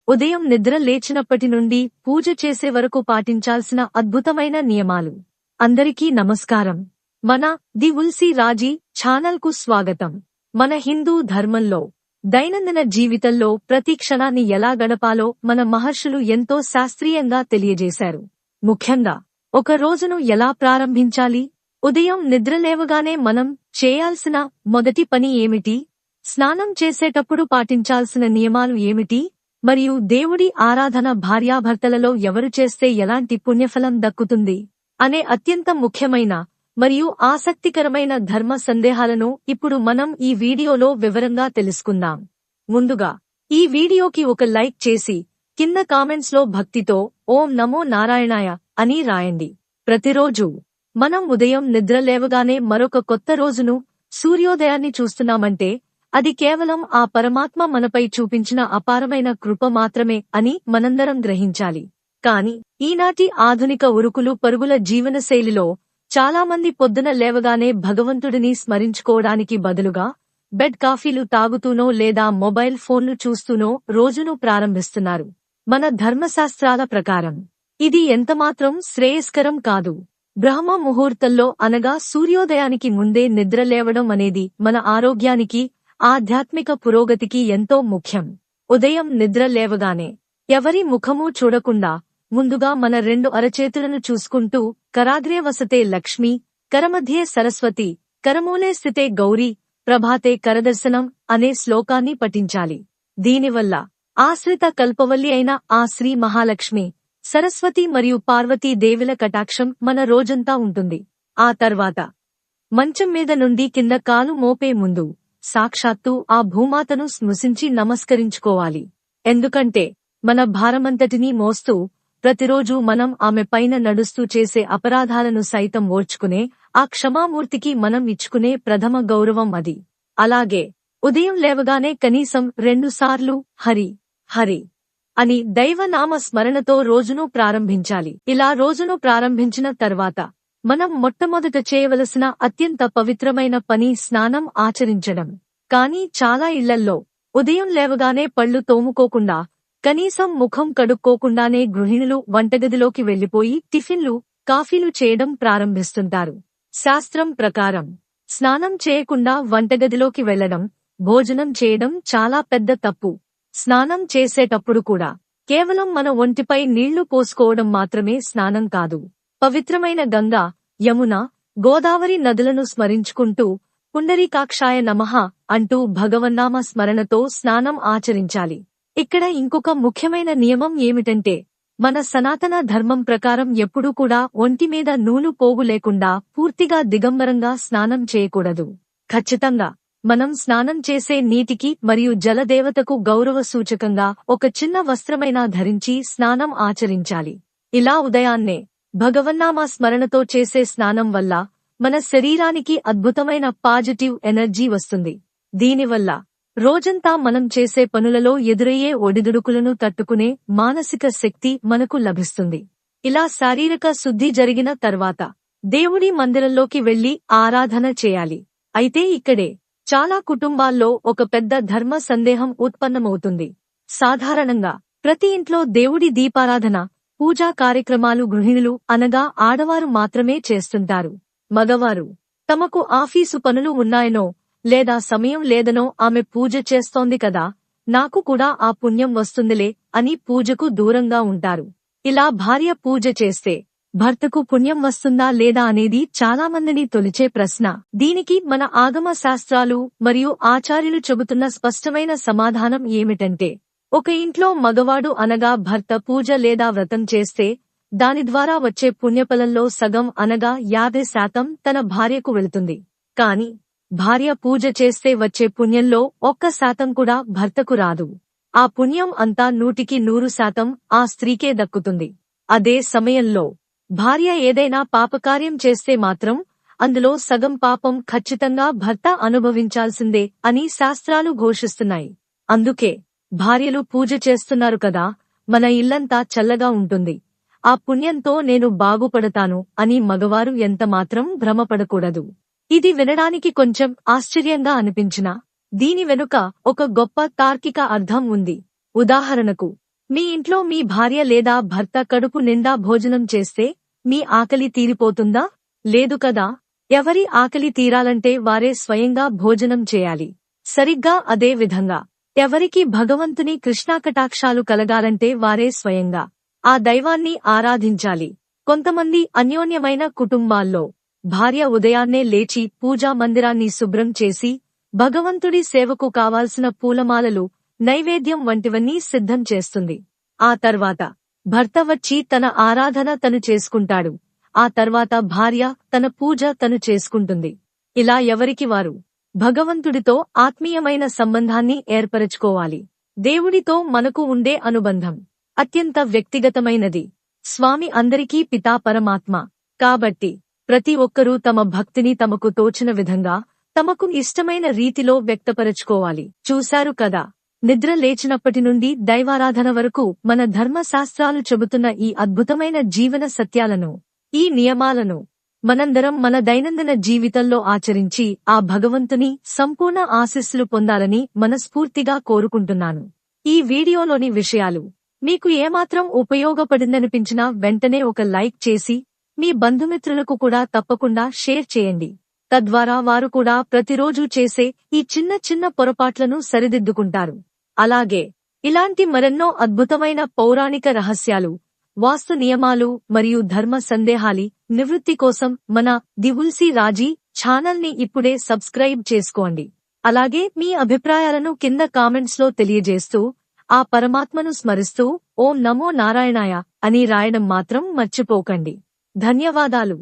ఉదయం నిద్ర లేచినప్పటి నుండి పూజ చేసే వరకు పాటించాల్సిన అద్భుతమైన నియమాలు. అందరికీ నమస్కారం. మన ది తులసి రాజీ ఛానల్కు స్వాగతం. మన హిందూ ధర్మంలో దైనందిన జీవితంలో ప్రతి క్షణాన్ని ఎలా గడపాలో మన మహర్షులు ఎంతో శాస్త్రీయంగా తెలియజేశారు. ముఖ్యంగా ఒక రోజును ఎలా ప్రారంభించాలి, ఉదయం నిద్రలేవగానే మనం చేయాల్సిన మొదటి పని ఏమిటి, స్నానం చేసేటప్పుడు పాటించాల్సిన నియమాలు ఏమిటి, మరియు దేవుడి ఆరాధన భార్యాభర్తలలో ఎవరు చేస్తే ఎలాంటి పుణ్యఫలం దక్కుతుంది అనే అత్యంత ముఖ్యమైన మరియు ఆసక్తికరమైన ధర్మ సందేహాలను ఇప్పుడు మనం ఈ వీడియోలో వివరంగా తెలుసుకుందాం. ముందుగా ఈ వీడియోకి ఒక లైక్ చేసి కింద కామెంట్స్లో భక్తితో ఓం నమో నారాయణాయ అని రాయండి. ప్రతిరోజు మనం ఉదయం నిద్రలేవగానే మరొక కొత్త రోజును, సూర్యోదయాన్ని చూస్తున్నామంటే అది కేవలం ఆ పరమాత్మ మనపై చూపించిన అపారమైన కృప మాత్రమే అని మనందరం గ్రహించాలి. కాని ఈనాటి ఆధునిక ఉరుకులు పరుగుల జీవనశైలిలో చాలామంది పొద్దున లేవగానే భగవంతుడిని స్మరించుకోవడానికి బదులుగా బెడ్ కాఫీలు తాగుతూనో లేదా మొబైల్ ఫోన్లు చూస్తూనో రోజును ప్రారంభిస్తున్నారు. మన ధర్మశాస్త్రాల ప్రకారం ఇది ఎంతమాత్రం శ్రేయస్కరం కాదు. బ్రహ్మ ముహూర్తంలో అనగా సూర్యోదయానికి ముందే నిద్రలేవడం అనేది మన ఆరోగ్యానికి, ఆధ్యాత్మిక పురోగతికి ఎంతో ముఖ్యం. ఉదయం నిద్ర లేవగానే ఎవరి ముఖమూ చూడకుండా ముందుగా మన రెండు అరచేతులను చూసుకుంటూ కరాగ్రే వసతే లక్ష్మి, కరమధ్యే సరస్వతి, కరమూలే స్థితే గౌరీ, ప్రభాతే కరదర్శనం అనే శ్లోకాన్ని పఠించాలి. దీనివల్ల ఆశ్రిత కల్పవల్లి అయిన ఆ శ్రీ మహాలక్ష్మి, సరస్వతి మరియు పార్వతీ దేవిల కటాక్షం మన రోజంతా ఉంటుంది. ఆ తర్వాత మంచం మీద నుండి కింద కాలు మోపే ముందు సాక్షాత్తు ఆ భూమాతను స్మృశించి నమస్కరించుకోవాలి. ఎందుకంటే మన భారమంతటినీ మోస్తూ ప్రతిరోజు మనం ఆమె పైన నడుస్తూ చేసే అపరాధాలను సైతం ఓర్చుకునే ఆ క్షమామూర్తికి మనం ఇచ్చుకునే ప్రథమ గౌరవం అది. అలాగే ఉదయం లేవగానే కనీసం 2 సార్లు హరి హరి అని దైవనామ స్మరణతో రోజును ప్రారంభించాలి. ఇలా రోజును ప్రారంభించిన తర్వాత మనం మొట్టమొదట చేయవలసిన అత్యంత పవిత్రమైన పని స్నానం ఆచరించడం. కానీ చాలా ఇళ్లల్లో ఉదయం లేవగానే పళ్లు తోముకోకుండా, కనీసం ముఖం కడుక్కోకుండానే గృహిణులు వంటగదిలోకి వెళ్లిపోయి టిఫిన్లు, కాఫీలు చేయడం ప్రారంభిస్తుంటారు. శాస్త్రం ప్రకారం స్నానం చేయకుండా వంటగదిలోకి వెళ్లడం, భోజనం చేయడం చాలా పెద్ద తప్పు. స్నానం చేసేటప్పుడు కూడా కేవలం మన ఒంటిపై నీళ్లు పోసుకోవడం మాత్రమే స్నానం కాదు. పవిత్రమైన గంగా, యమున, గోదావరి నదులను స్మరించుకుంటూ పుండరీకాక్షాయ నమః అంటూ భగవన్నామ స్మరణతో స్నానం ఆచరించాలి. ఇక్కడ ఇంకొక ముఖ్యమైన నియమం ఏమిటంటే, మన సనాతన ధర్మం ప్రకారం ఎప్పుడూ కూడా ఒంటిమీద నూలు పోగు లేకుండా పూర్తిగా దిగంబరంగా స్నానం చేయకూడదు. ఖచ్చితంగా మనం స్నానం చేసే నీటికి మరియు జలదేవతకు గౌరవ సూచకంగా ఒక చిన్న వస్త్రమైనా ధరించి స్నానం ఆచరించాలి. ఇలా ఉదయాన్నే భగవన్నామ స్మరణతో చేసే స్నానం వల్ల మన శరీరానికి అద్భుతమైన పాజిటివ్ ఎనర్జీ వస్తుంది. దీనివల్ల రోజంతా మనం చేసే పనులలో ఎదురయ్యే ఒడిదుడుకులను తట్టుకునే మానసిక శక్తి మనకు లభిస్తుంది. ఇలా శారీరక శుద్ధి జరిగిన తర్వాత దేవుడి మందిరంలోకి వెళ్లి ఆరాధన చేయాలి. అయితే ఇక్కడే చాలా కుటుంబాల్లో ఒక పెద్ద ధర్మ సందేహం ఉత్పన్నమవుతుంది. సాధారణంగా ప్రతి ఇంట్లో దేవుడి దీపారాధన, పూజా కార్యక్రమాలు గృహిణులు అనగా ఆడవారు మాత్రమే చేస్తుంటారు. మగవారు తమకు ఆఫీసు పనులు ఉన్నాయనో లేదా సమయం లేదనో ఆమె పూజ చేస్తోంది కదా, నాకు కూడా ఆ పుణ్యం వస్తుందిలే అని పూజకు దూరంగా ఉంటారు. ఇలా భార్య పూజ చేస్తే భర్తకు పుణ్యం వస్తుందా లేదా అనేది చాలామందిని తొలిచే ప్రశ్న. దీనికి మన ఆగమ శాస్త్రాలు మరియు ఆచార్యులు చెబుతున్న స్పష్టమైన సమాధానం ఏమిటంటే, ఒక ఇంట్లో మగవాడు అనగా భర్త పూజ లేదా వ్రతం చేస్తే దాని ద్వారా వచ్చే పుణ్యఫలంలో సగం అనగా 50% తన భార్యకు వెళుతుంది. కాని భార్య పూజ చేస్తే వచ్చే పుణ్యంలో 1% కూడా భర్తకు రాదు. ఆ పుణ్యం అంతా 100% ఆ స్త్రీకే దక్కుతుంది. అదే సమయంలో భార్య ఏదైనా పాపకార్యం చేస్తే మాత్రం అందులో సగం పాపం ఖచ్చితంగా భర్త అనుభవించాల్సిందే అని శాస్త్రాలు ఘోషిస్తున్నాయి. అందుకే భార్యలు పూజ చేస్తున్నారు కదా, మన ఇల్లంతా చల్లగా ఉంటుంది, ఆ పుణ్యంతో నేను బాగుపడతాను అని మగవారు ఎంతమాత్రం భ్రమపడకూడదు. ఇది వినడానికి కొంచెం ఆశ్చర్యంగా అనిపించినా దీని వెనుక ఒక గొప్ప తార్కిక అర్థం ఉంది. ఉదాహరణకు మీ ఇంట్లో మీ భార్య లేదా భర్త కడుపు నిండా భోజనం చేస్తే మీ ఆకలి తీరిపోతుందా? లేదు కదా. ఎవరి ఆకలి తీరాలంటే వారే స్వయంగా భోజనం చేయాలి. సరిగ్గా అదే విధంగా ఎవరికి భగవంతుని కృష్ణాకటాక్షాలు కలగాలంటే వారే స్వయంగా ఆ దైవాన్ని ఆరాధించాలి. కొంతమంది అన్యోన్యమైన కుటుంబాల్లో భార్య ఉదయాన్నే లేచి పూజా మందిరాన్ని శుభ్రం చేసి భగవంతుడి సేవకు కావాల్సిన పూలమాలలు, నైవేద్యం వంటివన్నీ సిద్ధం చేస్తుంది. ఆ తర్వాత భర్త వచ్చి తన ఆరాధన తను చేసుకుంటాడు. ఆ తర్వాత భార్య తన పూజ తను చేసుకుంటుంది. ఇలా ఎవరికి వారు భగవంతుడితో ఆత్మీయమైన సంబంధాన్ని ఏర్పరచుకోవాలి. దేవుడితో మనకు ఉండే అనుబంధం అత్యంత వ్యక్తిగతమైనది. స్వామి అందరికీ పితా పరమాత్మ. కాబట్టి ప్రతి ఒక్కరూ తమ భక్తిని తమకు తోచిన విధంగా, తమకు ఇష్టమైన రీతిలో వ్యక్తపరచుకోవాలి. చూశారు కదా, నిద్ర లేచినప్పటి నుండి దైవారాధన వరకు మన ధర్మశాస్త్రాలు చెబుతున్న ఈ అద్భుతమైన జీవన సత్యాలను, ఈ నియమాలను మనందరం మన దైనందిన జీవితంలో ఆచరించి ఆ భగవంతుని సంపూర్ణ ఆశీస్సులు పొందాలని మనస్ఫూర్తిగా కోరుకుంటున్నాను. ఈ వీడియోలోని విషయాలు మీకు ఏమాత్రం ఉపయోగపడిందనిపించినా వెంటనే ఒక లైక్ చేసి మీ బంధుమిత్రులకు కూడా తప్పకుండా షేర్ చేయండి. తద్వారా వారు కూడా ప్రతిరోజూ చేసే ఈ చిన్న చిన్న పొరపాట్లను సరిదిద్దుకుంటారు. అలాగే ఇలాంటి మరెన్నో అద్భుతమైన పౌరాణిక రహస్యాలు, వాస్తు నియమాలు మరియు ధర్మ సందేహాలి నివృత్తి కోసం మన ది తులసి రాజీ ఛానల్ ని ఇప్పుడే సబ్స్క్రైబ్ చేసుకోండి. అలాగే మీ అభిప్రాయాలను కింద కామెంట్స్ లో తెలియజేస్తూ ఆ పరమాత్మను స్మరిస్తూ ఓం నమో నారాయణాయ అని రాయడం మాత్రం మర్చిపోకండి. ధన్యవాదాలు.